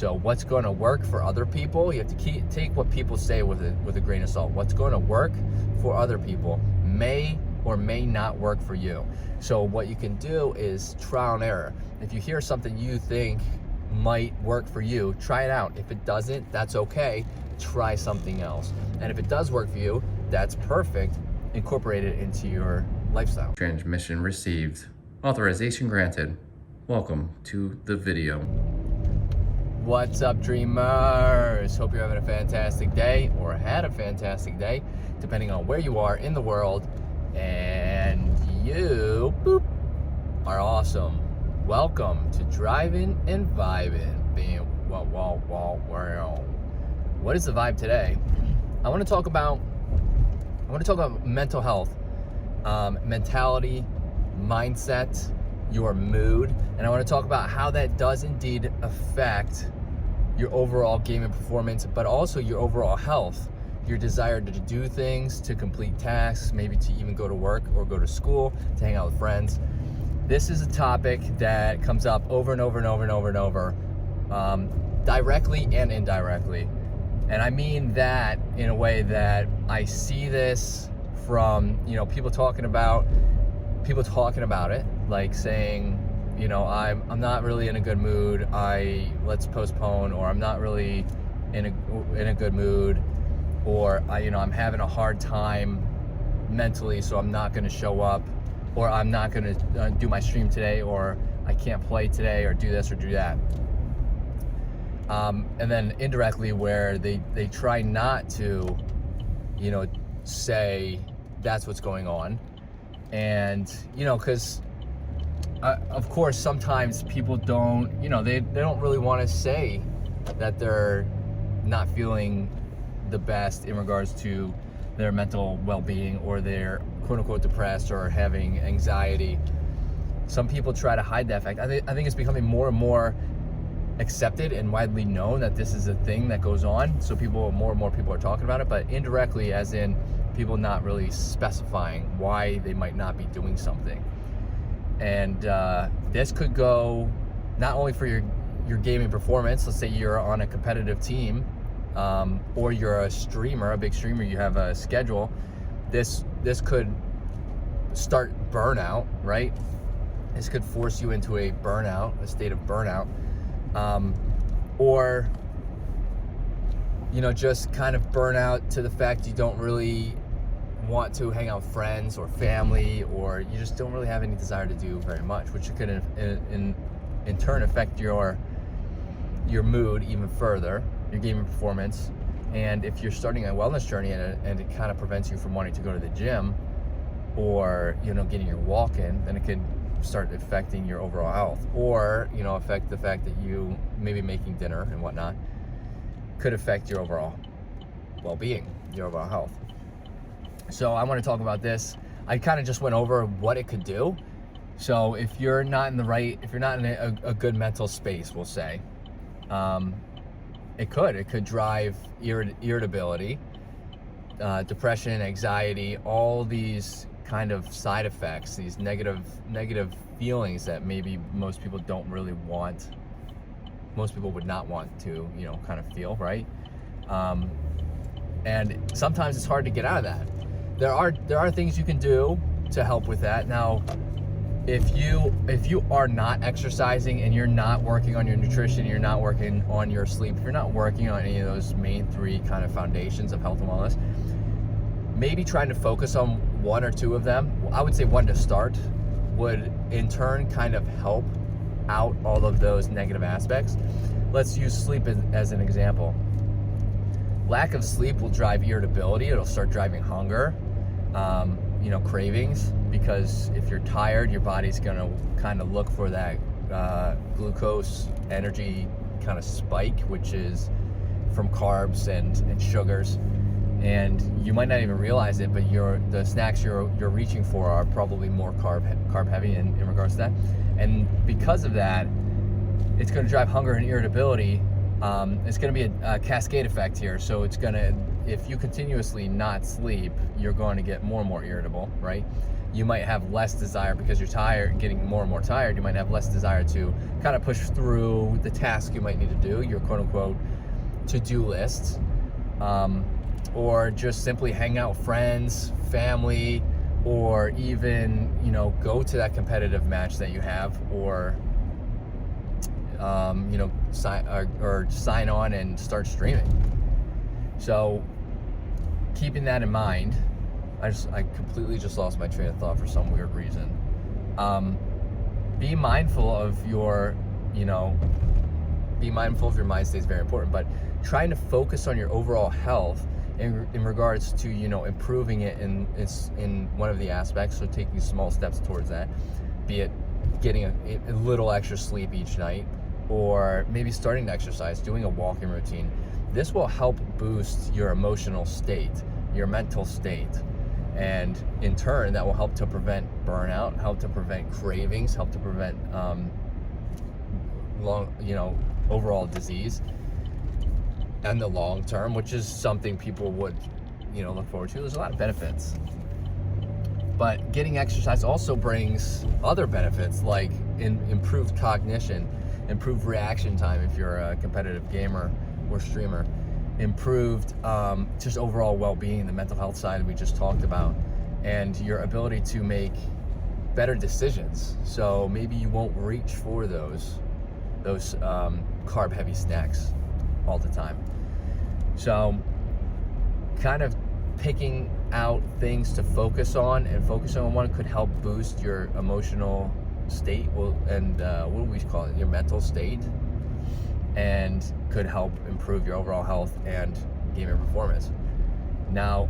So what's going to work for other people, you have to take what people say with a grain of salt. What's going to work for other people may or may not work for you. So what you can do is trial and error. If you hear something you think might work for you, try it out. If it doesn't, that's okay. Try something else. And if it does work for you, that's perfect. Incorporate it into your lifestyle. Transmission received. Authorization granted. Welcome to the video. What's up, dreamers? Hope you're having a fantastic day, or had a fantastic day, depending on where you are in the world. And you are awesome. Welcome to Driving and Vibing. What is the vibe today? I want to talk about mental health, mentality, mindset, your mood, and I want to talk about how that does indeed affect your overall gaming performance, but also your overall health, your desire to do things, to complete tasks, maybe to even go to work or go to school, to hang out with friends. This is a topic that comes up over and over and over and over and over, directly and indirectly. And I mean that in a way that I see this from, people talking about it, like saying, I'm not really in a good mood, let's postpone, or I'm not really in a good mood, or I'm having a hard time mentally, so I'm not going to show up, or I'm not going to do my stream today, or I can't play today, or do this or do that. And then indirectly, where they try not to, say that's what's going on. And, because of course, sometimes people don't, they don't really want to say that they're not feeling the best in regards to their mental well-being, or they're quote unquote depressed or having anxiety. Some people try to hide that fact. I think it's becoming more and more accepted and widely known that this is a thing that goes on. So more and more people are talking about it, but indirectly, as in people not really specifying why they might not be doing something. And this could go not only for your gaming performance. Let's say you're on a competitive team, or you're a streamer, a big streamer, you have a schedule. This could start burnout, right? This could force you into a state of burnout. Or just kind of burnout to the fact you don't really want to hang out with friends or family, or you just don't really have any desire to do very much, which could in turn affect your mood even further, your gaming performance. And if you're starting a wellness journey and it kind of prevents you from wanting to go to the gym, or getting your walk in, then it could start affecting your overall health, or affect the fact that you maybe making dinner and whatnot could affect your overall well-being, your overall health. So I want to talk about this. I kind of just went over what it could do. So if you're not in a good mental space, we'll say, it could drive irritability, depression, anxiety, all these kind of side effects, these negative feelings that maybe most people would not want to kind of feel, right? And sometimes it's hard to get out of that. There are things you can do to help with that. Now, if you are not exercising, and you're not working on your nutrition, you're not working on your sleep, if you're not working on any of those main three kind of foundations of health and wellness, maybe trying to focus on one or two of them, I would say one to start, would in turn kind of help out all of those negative aspects. Let's use sleep as an example. Lack of sleep will drive irritability. It'll start driving hunger, cravings, because if you're tired, your body's gonna kind of look for that glucose energy kind of spike, which is from carbs and sugars. And you might not even realize it, but the snacks you're reaching for are probably more carb heavy in regards to that. And because of that, it's going to drive hunger and irritability. It's going to be a cascade effect here. So it's going to, if you continuously not sleep, you're going to get more and more irritable, right? you might have less desire, because you're tired, getting more and more tired, you might have less desire to kind of push through the task you might need to do, your quote unquote to-do lists, or just simply hang out with friends, family, or even, you know, go to that competitive match that you have, or you know, sign on and start streaming. So keeping that in mind, I completely just lost my train of thought for some weird reason. Be mindful of your, you know, be mindful of your mind state is very important, but trying to focus on your overall health in regards to, you know, improving it in one of the aspects. So taking small steps towards that, be it getting a little extra sleep each night, or maybe starting to exercise, doing a walking routine. This will help boost your emotional state, your mental state. And in turn, that will help to prevent burnout, help to prevent cravings, help to prevent overall disease in the long term, which is something people would, you know, look forward to. There's a lot of benefits. But getting exercise also brings other benefits, like improved cognition, improved reaction time if you're a competitive gamer or streamer, improved just overall well-being, the mental health side we just talked about, and your ability to make better decisions. So maybe you won't reach for those carb-heavy snacks all the time. So kind of picking out things to focus on, and focusing on one could help boost your emotional state, and what do we call it, your mental state, and could help improve your overall health and gaming performance. Now,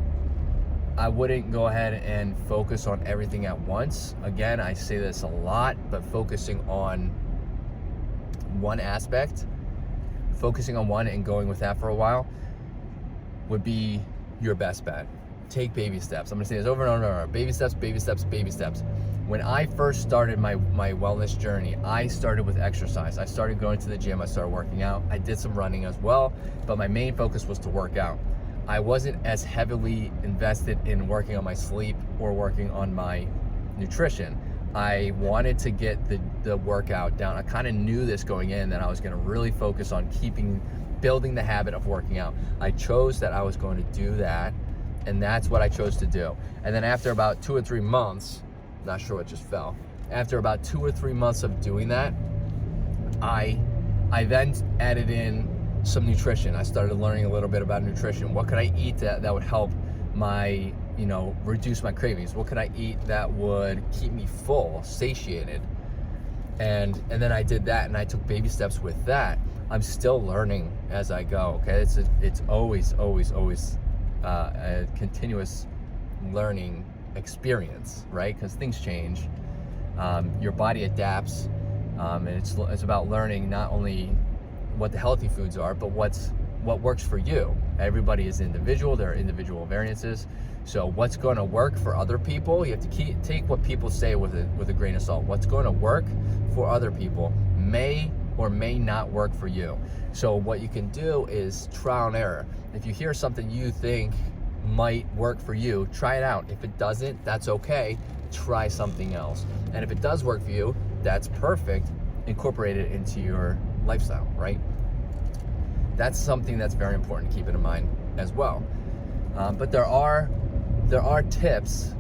I wouldn't go ahead and focus on everything at once. Again, I say this a lot, but focusing on one aspect, focusing on one and going with that for a while would be your best bet. Take baby steps. I'm gonna say this over and over and over. Baby steps, baby steps, baby steps. When I first started my wellness journey, I started with exercise. I started going to the gym, I started working out. I did some running as well, but my main focus was to work out. I wasn't as heavily invested in working on my sleep or working on my nutrition. I wanted to get the workout down. I kind of knew this going in, that I was gonna really focus on building the habit of working out. I chose that I was going to do that, and that's what I chose to do. And then after about 2 or 3 months, not sure what just fell, after about 2 or 3 months of doing that, I then added in some nutrition. I started learning a little bit about nutrition. What could I eat that would help my, you know, reduce my cravings? What could I eat that would keep me full, satiated? And then I did that, and I took baby steps with that. I'm still learning as I go, okay? It's always a continuous learning experience, right? Because things change, your body adapts, and it's about learning not only what the healthy foods are, but what works for you. Everybody is individual. There are individual variances. So what's going to work for other people, you have to take what people say with a grain of salt. What's going to work for other people may or may not work for you. So what you can do is trial and error. If you hear something you think might work for you, try it out. If it doesn't, that's okay. Try something else. And if it does work for you, that's perfect. Incorporate it into your lifestyle, right? That's something that's very important to keep in mind as well. But there are tips,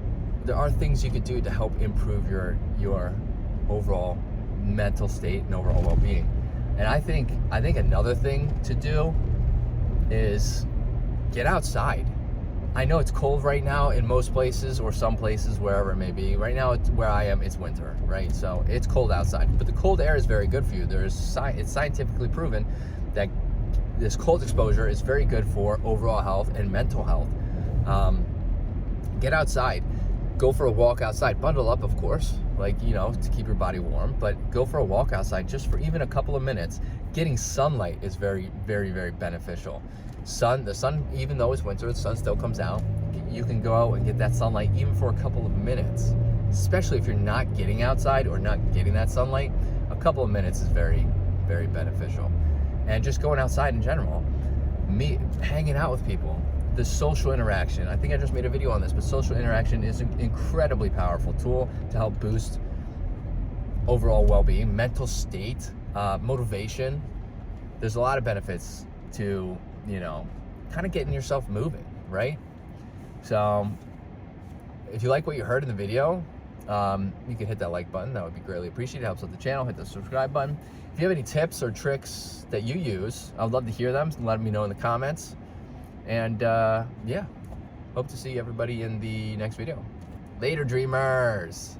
there are things you could do to help improve your overall mental state and overall well-being. And I think another thing to do is get outside. I know it's cold right now in most places, or some places, wherever it may be. Right now, where I am, it's winter, right? So it's cold outside, but the cold air is very good for you. It's scientifically proven that this cold exposure is very good for overall health and mental health. Get outside, go for a walk outside. Bundle up, of course, like, you know, to keep your body warm, but go for a walk outside just for even a couple of minutes. Getting sunlight is very, very, very beneficial. The sun, even though it's winter, the sun still comes out. You can go out and get that sunlight even for a couple of minutes, especially if you're not getting outside or not getting that sunlight. A couple of minutes is very, very beneficial. And just going outside in general, hanging out with people, the social interaction. I think I just made a video on this, but social interaction is an incredibly powerful tool to help boost overall well-being, mental state, motivation. There's a lot of benefits to, kind of getting yourself moving, right? So if you like what you heard in the video, you can hit that like button. That would be greatly appreciated. It helps out the channel. Hit the subscribe button. If you have any tips or tricks that you use, I'd love to hear them. Let me know in the comments. And yeah, hope to see everybody in the next video. Later, dreamers.